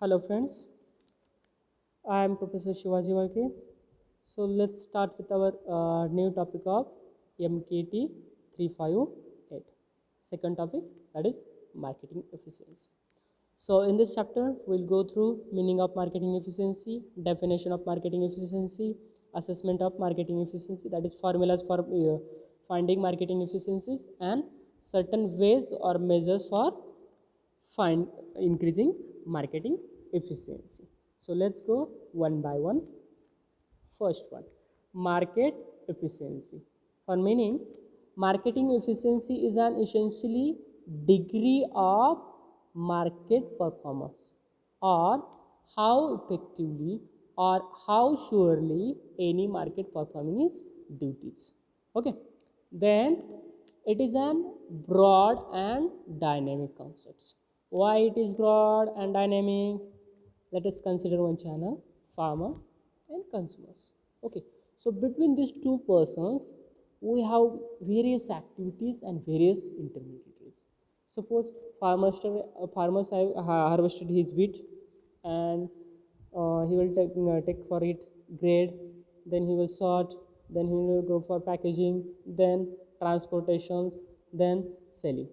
Hello friends, I am Professor Shivaji Varke. So let's start with our new topic of MKT 358. Second topic, that is marketing efficiency. So in this chapter, we'll go through meaning of marketing efficiency, definition of marketing efficiency, assessment of marketing efficiency, that is formulas for finding marketing efficiencies, and certain ways or measures for find increasing marketing efficiency. So let's go one by one. First one, market efficiency. For meaning, marketing efficiency is an essentially degree of market performance, or how effectively or how surely any market performing its duties. Okay, then it is an broad and dynamic concepts. Why it is broad and dynamic? Let us consider one channel, farmer and consumers. Okay, so between these two persons, we have various activities and various intermediaries. Suppose farmers have harvested his wheat, and he will take for it grade, then he will sort, then he will go for packaging, then transportations, then selling.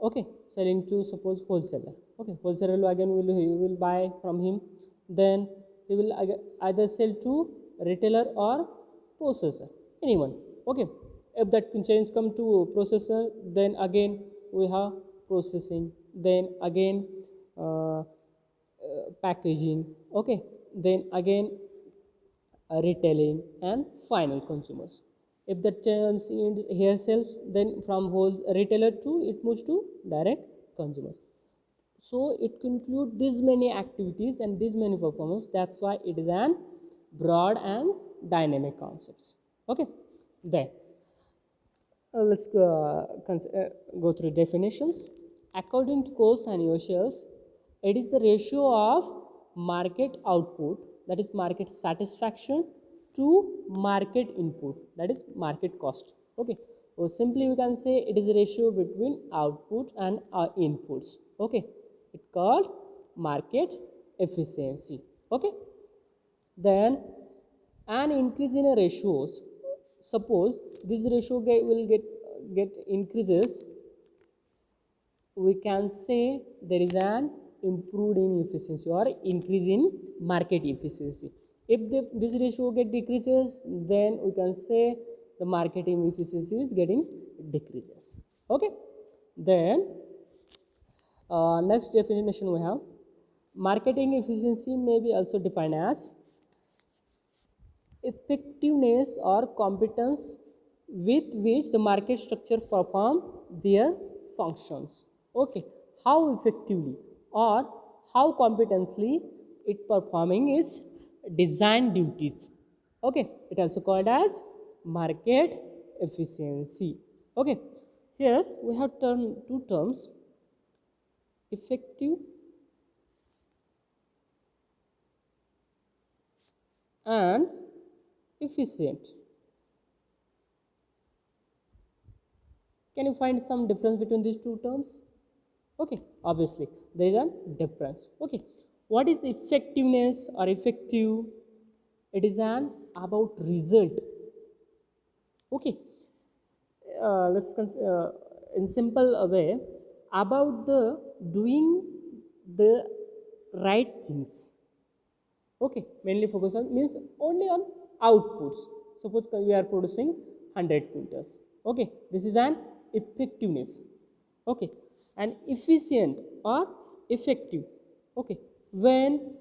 Okay, selling to suppose wholesaler. Okay, wholesaler again he will buy from him, then he will either sell to retailer or processor, anyone. Okay, if that change come to processor, then again we have processing, then again packaging. Okay, then again retailing and final consumers. If the turns in here sells, then from whole retailer to it moves to direct consumers. So it concludes these many activities and these many performance. That's why it is an broad and dynamic concepts. Okay, then let's go through definitions. According to Coase and Yoshels, it is the ratio of market output, that is market satisfaction, to market input, that is market cost. Okay, so simply we can say it is a ratio between output and inputs. Okay, it called market efficiency. Okay, then an increase in a ratios, suppose this ratio will get increases, we can say there is an improved in efficiency or increase in market efficiency. If this ratio get decreases, then we can say the marketing efficiency is getting decreases. Okay, then next definition we have, marketing efficiency may be also defined as effectiveness or competence with which the market structure perform their functions. Okay, how effectively or how competently it performing its design duties. Okay, it also called as market efficiency. Okay, here we have two terms, effective and efficient. Can you find some difference between these two terms? Okay, obviously there is a difference. Okay, what is effectiveness or effective? It is an about result. Okay, let's in simple way about the doing the right things. Okay, mainly focus on means only on outputs. Suppose we are producing 100 quintals. Okay, this is an effectiveness. Okay, and efficient or effective. Okay, when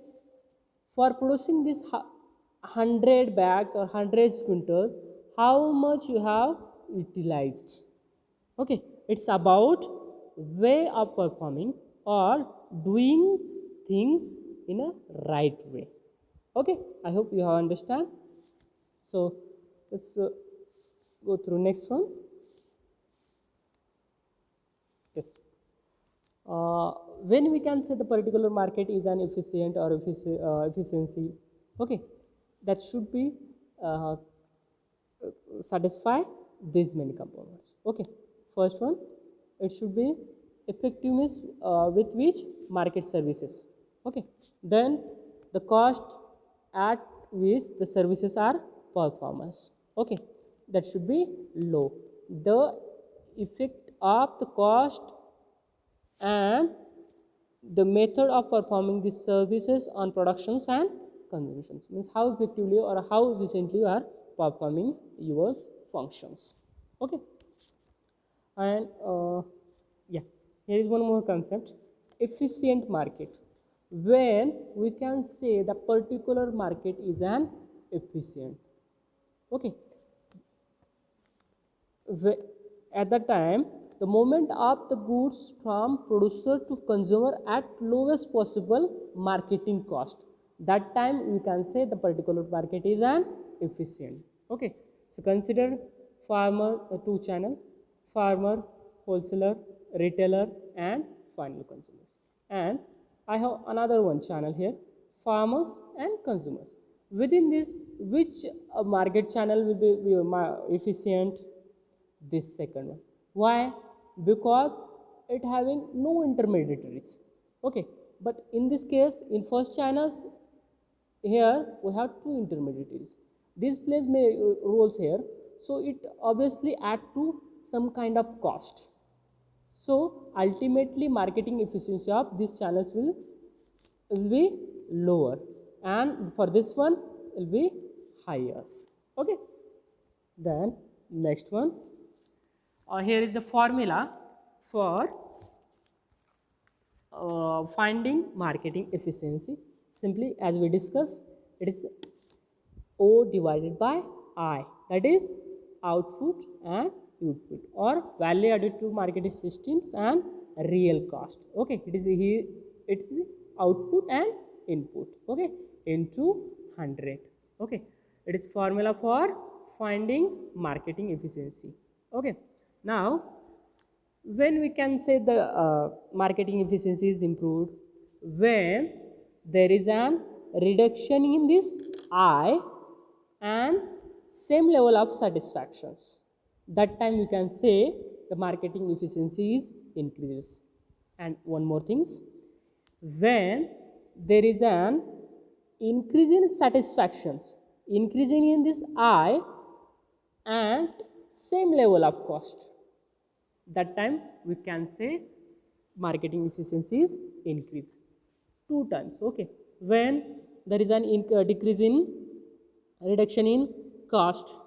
for producing this 100 bags or 100 quintals, how much you have utilized. Okay, it's about way of performing or doing things in a right way. Okay, I hope you have understand. So let's go through next one. Yes, when we can say the particular market is an efficient or efficiency. Okay, that should be satisfy these many components. Okay, first one, it should be effectiveness with which market services. Okay, then the cost at which the services are performed. Okay, that should be low. The effect of the cost and the method of performing these services on productions and consumptions, means how effectively or how efficiently you are performing your functions. Okay, and yeah, here is one more concept, efficient market, when we can say the particular market is an efficient. Okay, at the time the movement of the goods from producer to consumer at lowest possible marketing cost, that time we can say the particular market is an efficient. Okay, so consider farmer, two channel, farmer, wholesaler, retailer and final consumers, and I have another one channel here, farmers and consumers. Within this, which market channel will be efficient? This second one. Why? Because it having no intermediaries. Okay, but in this case, in first channels, here we have two intermediaries. This plays roles here, so it obviously add to some kind of cost. So ultimately marketing efficiency of these channels will be lower, and for this one will be higher. Okay, then next one, here is the formula for finding marketing efficiency. Simply as we discussed, it is O divided by I, that is output and output, or value added to marketing systems and real cost. Okay, it is here, it's output and input. Okay, into 100. Okay, it is formula for finding marketing efficiency. Okay, now when we can say the marketing efficiency is improved, when there is an reduction in this I and same level of satisfactions, that time you can say the marketing efficiency is increases. And one more things, when there is an increase in satisfactions, increasing in this I and same level of cost, that time we can say marketing efficiency is increase two times. Okay, when there is an decrease in reduction in cost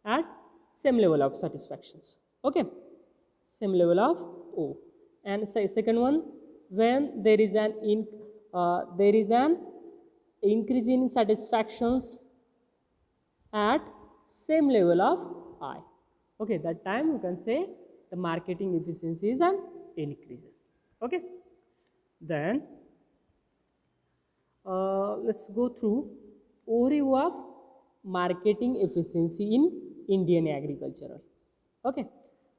at same level of satisfactions. Okay, same level of O. And second one, when there is an increase in satisfactions at same level of I. Okay, that time you can say the marketing efficiency is an increases. Okay, then let's go through overview of marketing efficiency in Indian agricultural. Okay,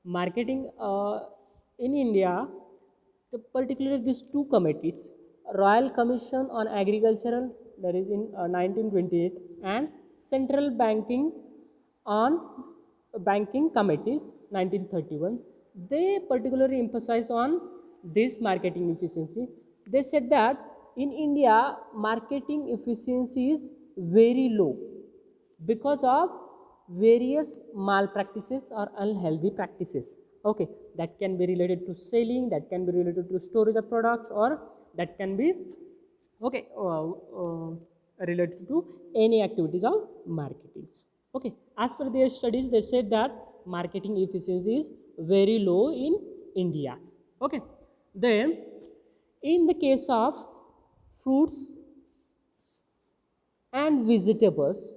marketing in India, particularly these two committees, Royal Commission on Agricultural, that is in 1928, and Central Banking Committees 1931, they particularly emphasize on this marketing efficiency. They said that in India marketing efficiency is very low because of various malpractices or unhealthy practices. Okay, that can be related to selling, that can be related to storage of products, or that can be okay related to any activities of marketing. Okay, as per their studies, they said that marketing efficiency is very low in India. Okay, then in the case of fruits and vegetables,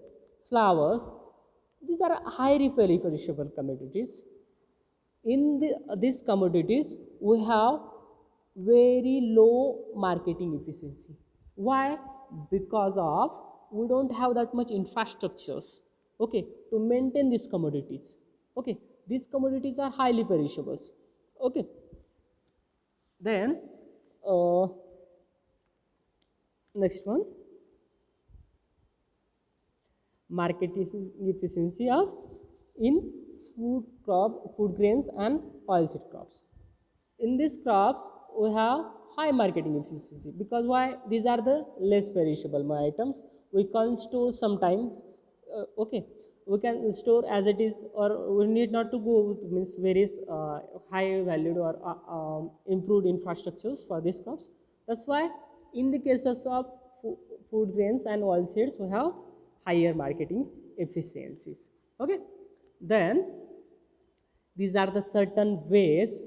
flowers, these are highly perishable commodities. In these commodities, we have very low marketing efficiency. Why? Because of we don't have that much infrastructures, okay, to maintain these commodities. Okay, these commodities are highly perishables. Okay, then next one, marketing efficiency of in food grains and oilseed crops. In these crops we have high marketing efficiency. Because why? These are the less perishable items. We can store sometimes. Okay, we can store as it is, or we need not to go with means various high valued or improved infrastructures for these crops. That's why in the cases of food grains and oilseeds we have higher marketing efficiencies. Okay, then these are the certain ways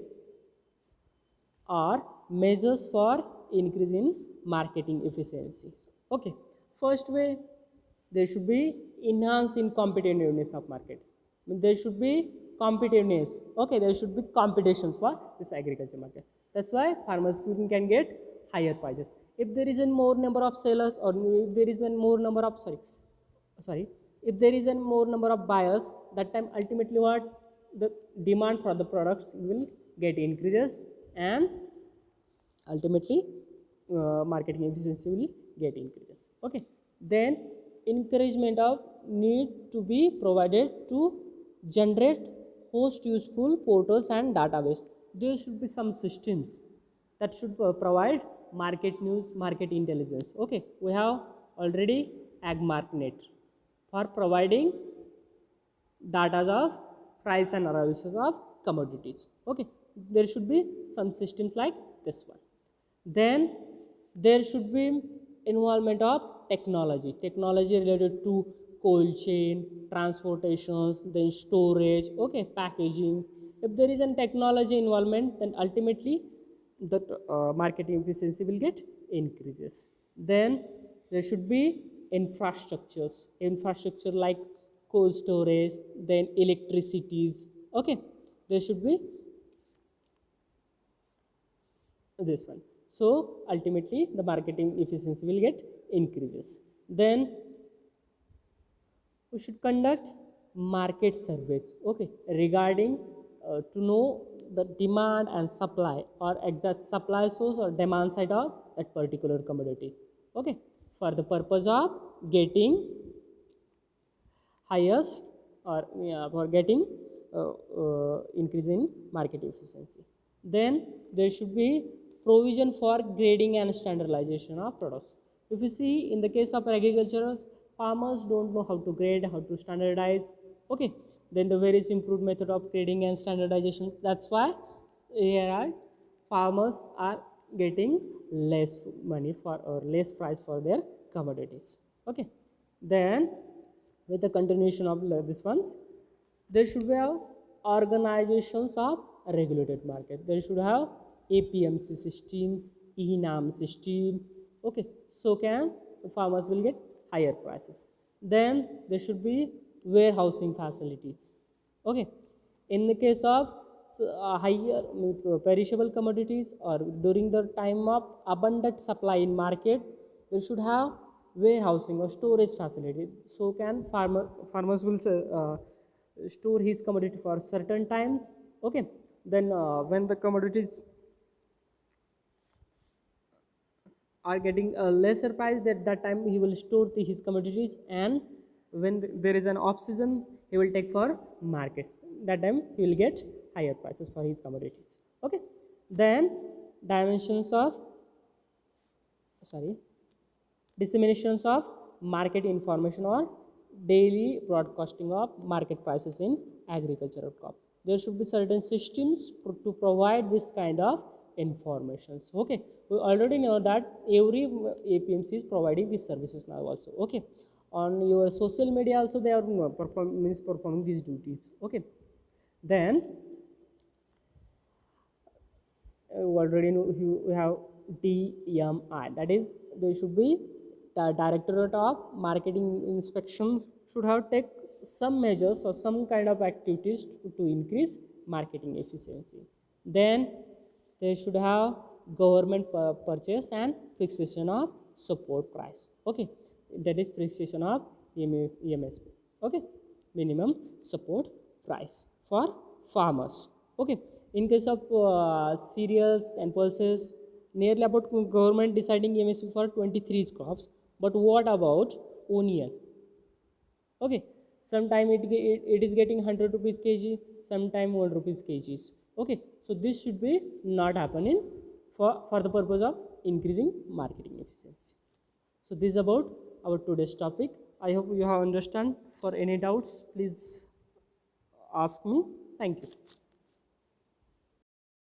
or measures for increase in marketing efficiencies. Okay, first way, there should be enhance in competitiveness of markets. There should be competitiveness. Okay, there should be competitions for this agriculture market. That's why farmers can get higher prices. If there is a more number of sellers, or if there is a more number of if there is a more number of buyers, that time ultimately what, the demand for the products will get increases, and ultimately marketing efficiency will get increases. Okay, then encouragement of need to be provided to generate host useful portals and database. There should be some systems that should provide market news, market intelligence. Okay, we have already AgMarkNet for providing data of price and analysis of commodities. Okay, there should be some systems like this one. Then there should be involvement of technology related to cold chain, transportations, then storage, okay, packaging. If there is a technology involvement, then ultimately the marketing efficiency will get increases. Then there should be infrastructure like cold storage, then electricities. Okay, there should be this one. So ultimately the marketing efficiency will get increases. Then we should conduct market surveys, okay, regarding to know the demand and supply, or exact supply source or demand side of that particular commodities. Okay, for the purpose of getting highest, or for getting increase in market efficiency. Then there should be provision for grading and standardization of products. If you see in the case of agriculture, farmers don't know how to grade, how to standardize. Okay, then the various improved method of grading and standardization. That's why here farmers are getting less money for, or less price for their commodities. Okay, then with the continuation of this ones, there should be organizations of regulated market. They should have APMC system, ENAM system. Okay, so can the farmers will get higher prices. Then there should be warehousing facilities. Okay, in the case of higher perishable commodities, or during the time of abundant supply in market, they should have warehousing or storage facility. So can farmers will store his commodity for certain times. Okay, then when the commodities are getting a lesser price, that time he will store his commodities, and when there is an off season, he will take for markets. That time he will get higher prices for his commodities. Okay, then dimensions of disseminations of market information, or daily broadcasting of market prices in agricultural crop. There should be certain systems to provide this kind of information. Okay, we already know that every APMC is providing these services now also. Okay, on your social media also they are performing these duties. Okay, then already know you have DMI, that is there should be the Directorate of Marketing Inspections should have take some measures or some kind of activities to increase marketing efficiency. Then they should have government purchase and fixation of support price. Okay, that is fixation of EMSP. Okay, minimum support price for farmers. Okay, in case of cereals and pulses, nearly about government deciding MSP for 23 crops. But what about onion? Okay, sometime it is getting 100 rupees kg, sometime 1 rupees kgs. Okay, so this should be not happen in for the purpose of increasing marketing efficiency. So this is about our today's topic. I hope you have understand. For any doubts, please ask me. Thank you.